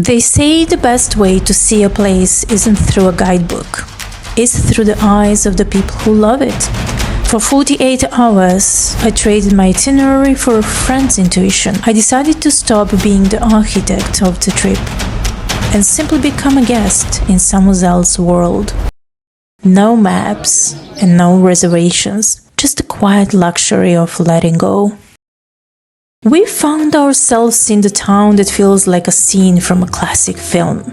They say the best way to see a place isn't through a guidebook, it's through the eyes of the people who love it. For 48 hours, I traded my itinerary for a friend's intuition. I decided to stop being the architect of the trip and simply become a guest in someone else's world. No maps and no reservations, just the quiet luxury of letting go. We found ourselves in the town that feels like a scene from a classic film,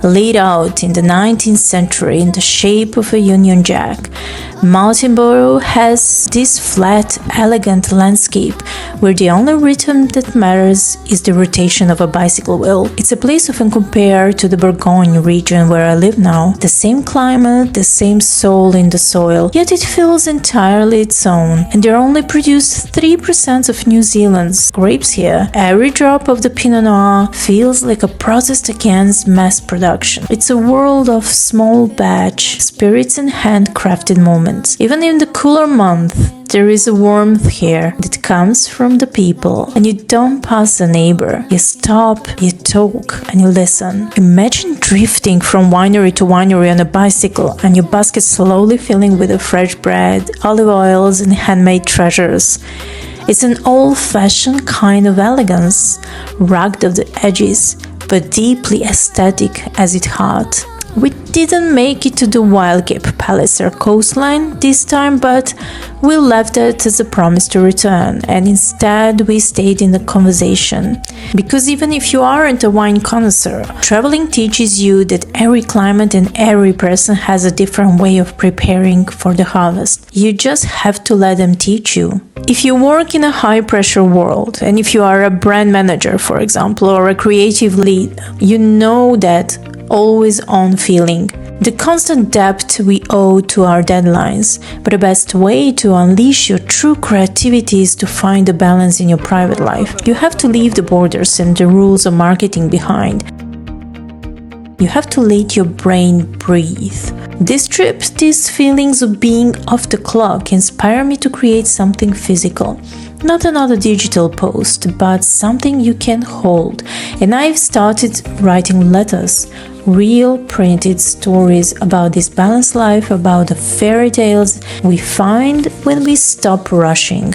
laid out in the 19th century in the shape of a Union Jack. Martinborough has this flat, elegant landscape where the only rhythm that matters is the rotation of a bicycle wheel. It's a place often compared to the Burgundy region where I live now. The same climate, the same soul in the soil, yet it feels entirely its own. And they only produce 3% of New Zealand's grapes here. Every drop of the Pinot Noir feels like a protest against mass production. It's a world of small batch spirits and handcrafted moments. Even in the cooler month, there is a warmth here that comes from the people, and you don't pass a neighbor. You stop, you talk, and you listen. Imagine drifting from winery to winery on a bicycle, and your basket slowly filling with the fresh bread, olive oils, and handmade treasures. It's an old-fashioned kind of elegance, rugged of the edges, but deeply aesthetic as its heart. We didn't make it to the Wildcape Palace or coastline this time, but we left it as a promise to return, and instead we stayed in the conversation. Because even if you aren't a wine connoisseur, traveling teaches you that every climate and every person has a different way of preparing for the harvest. You just have to let them teach you. If you work in a high-pressure world, and if you are a brand manager, for example, or a creative lead, you know that always-on feeling, the constant debt we owe to our deadlines. But the best way to unleash your true creativity is to find a balance in your private life. You have to leave the borders and the rules of marketing behind. You have to let your brain breathe. This trip, these feelings of being off the clock inspire me to create something physical. Not another digital post, but something you can hold. And I've started writing letters, real printed stories about this balanced life, about the fairy tales we find when we stop rushing.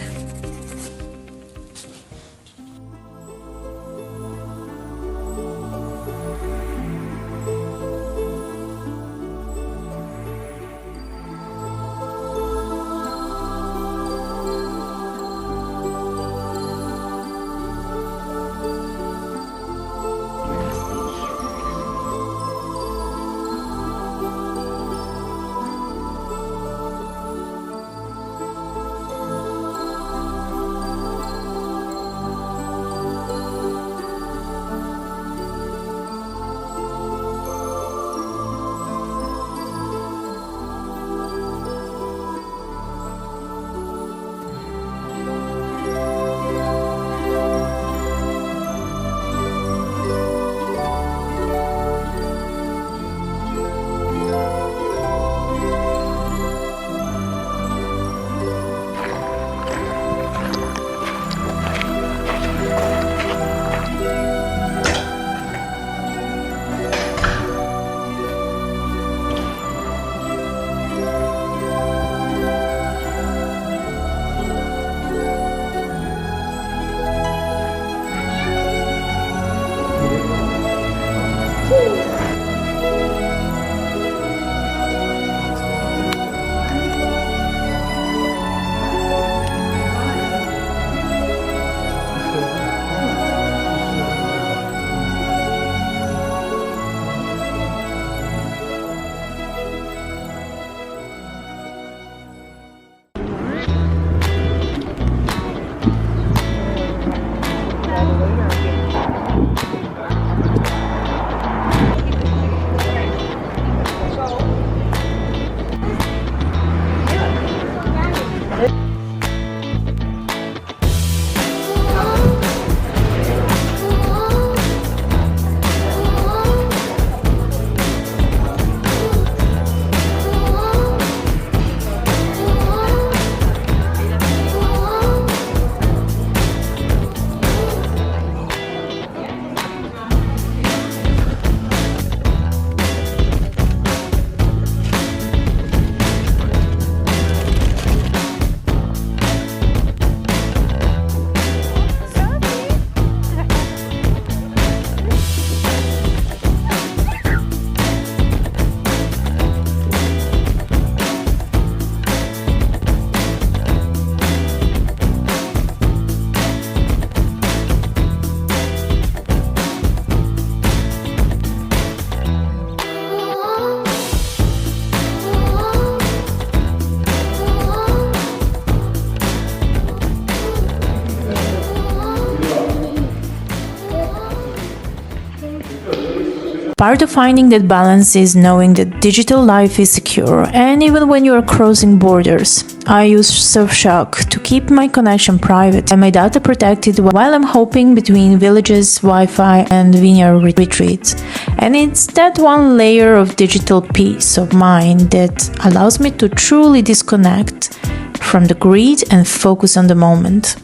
Part of finding that balance is knowing that digital life is secure, and even when you are crossing borders. I use Surfshark to keep my connection private and my data protected while I'm hopping between villages, Wi-Fi and vineyard retreats. And it's that one layer of digital peace of mind that allows me to truly disconnect from the grid and focus on the moment.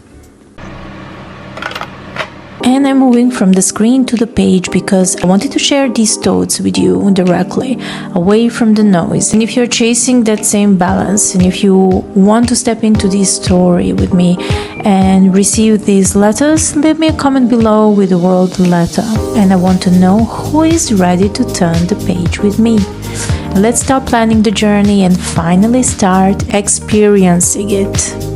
And I'm moving from the screen to the page because I wanted to share these thoughts with you directly, away from the noise. And if you're chasing that same balance, and if you want to step into this story with me and receive these letters, leave me a comment below with the word letter. And I want to know who is ready to turn the page with me. Let's stop planning the journey and finally start experiencing it.